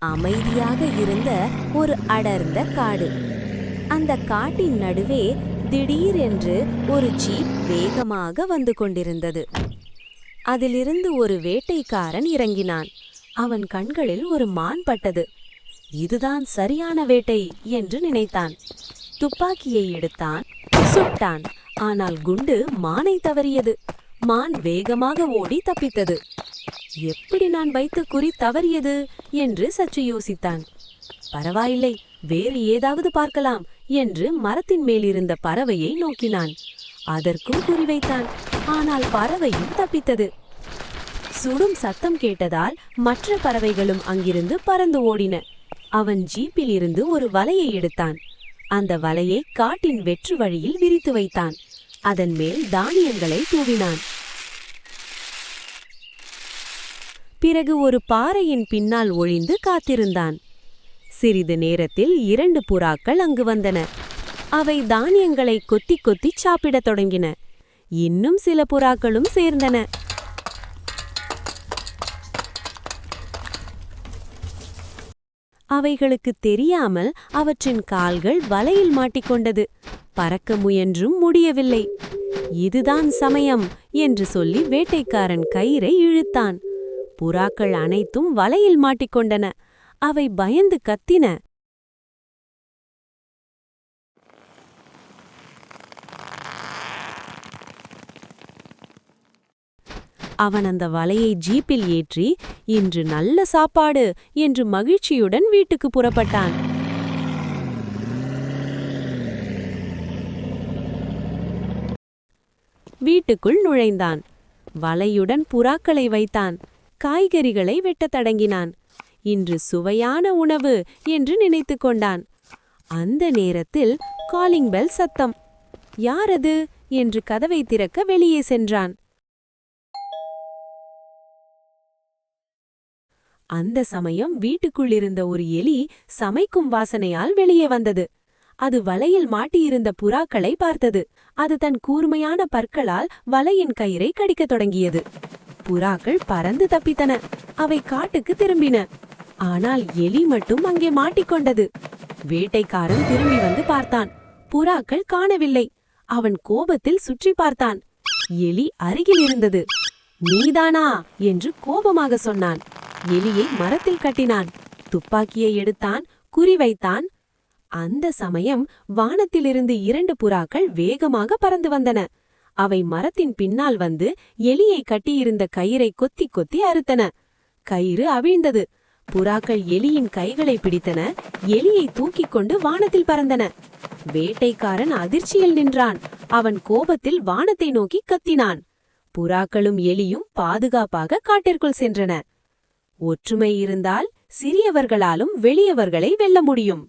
அமைதியாக இருந்த ஒரு அடர்ந்த காடு. அந்த காட்டின் நடுவே திடீரென்று ஒரு ஜீப் வேகமாக வந்து கொண்டிருந்தது. அதிலிருந்து ஒரு வேட்டைக்காரன் இறங்கினான். அவன் கண்களில் ஒரு மான் பட்டது. இதுதான் சரியான வேட்டை என்று நினைத்தான். துப்பாக்கியை எடுத்தான், சுட்டான். ஆனால் குண்டு மானை தவறியது. மான் வேகமாக ஓடி தப்பித்தது. எப்படி நான் வைத்த குறி தவறியது என்று சற்று யோசித்தான். பரவாயில்லை, வேறு ஏதாவது பார்க்கலாம் என்று மரத்தின் மேலிருந்த பறவையை நோக்கினான். அதற்கும் குறிவைத்தான். ஆனால் பறவையும் தப்பித்தது. சுடும் சத்தம் கேட்டதால் மற்ற பறவைகளும் அங்கிருந்து பறந்து ஓடின. அவன் ஜீப்பில் இருந்து ஒரு வலையை எடுத்தான். அந்த வலையை காட்டின் வெற்று வழியில் விரித்து வைத்தான். அதன் மேல் தானியங்களை தூவினான். பிறகு ஒரு பாறையின் பின்னால் ஒளிந்து காத்திருந்தான். சிறிது நேரத்தில் 2 புறாக்கள் அங்கு வந்தன. அவை தானியங்களை கொத்தி கொத்தி சாப்பிடத் தொடங்கின. இன்னும் சில புறாக்களும் சேர்ந்தன. அவைகளுக்கு தெரியாமல் அவற்றின் கால்கள் வலையில் மாட்டிக்கொண்டது. பறக்க முயன்றும் முடியவில்லை. இதுதான் சமயம் என்று சொல்லி வேட்டைக்காரன் கயிறை இழுத்தான். புறாக்கள் அனைத்தும் வலையில் மாட்டிக்கொண்டன. அவை பயந்து கத்தின. அவன் அந்த வலையை ஜீப்பில் ஏற்றி இன்று நல்ல சாப்பாடு என்று மகிழ்ச்சியுடன் வீட்டுக்கு புறப்பட்டான். வீட்டுக்குள் நுழைந்தான். வலையுடன் புறாக்களை வைத்தான். காய்கறிகளை வெட்டத் தொடங்கினான். இன்று சுவையான உணவு என்று நினைத்து கொண்டான். அந்த நேரத்தில் காலிங் பெல் சத்தம். யாரது என்று கதவை திறக்க வெளியே சென்றான். அந்த சமயம் வீட்டுக்குள் இருந்த ஒரு எலி சமைக்கும் வாசனையால் வெளியே வந்தது. அது வலையில் மாட்டியிருந்த புறாக்களை பார்த்தது. அது தன் கூர்மையான பற்களால் வலையின் கயிறை கடிக்கத் தொடங்கியது. புறாக்கள் பறந்து தப்பித்தன. அவை காட்டுக்கு திரும்பின. ஆனால் எலி மட்டும் அங்கே மாட்டிக்கொண்டது. வேட்டைக்காரன் திரும்பி வந்து பார்த்தான். புறாக்கள் காணவில்லை. அவன் கோபத்தில் சுற்றி பார்த்தான். எலி அருகில் இருந்தது. நீதானா என்று கோபமாக சொன்னான். எலியை மரத்தில் கட்டினான். துப்பாக்கியை எடுத்தான், குறிவைத்தான். அந்த சமயம் வானத்திலிருந்து 2 புறாக்கள் வேகமாக பறந்து வந்தன. அவை மரத்தின் பின்னால் வந்து எலியை கட்டியிருந்த கயிறை கொத்தி கொத்தி அறுத்தன. கயிறு அவிழ்ந்தது. புறாக்கள் எலியின் கைகளை பிடித்தன. எலியை தூக்கிக் கொண்டு வானத்தில் பறந்தன. வேட்டைக்காரன் அதிர்ச்சியில் நின்றான். அவன் கோபத்தில் வானத்தை நோக்கி கத்தினான். புறாக்களும் எலியும் பாதுகாப்பாக காட்டிற்குள் சென்றன. ஒற்றுமை இருந்தால் சிறியவர்களாலும் வெளியவர்களை வெல்ல முடியும்.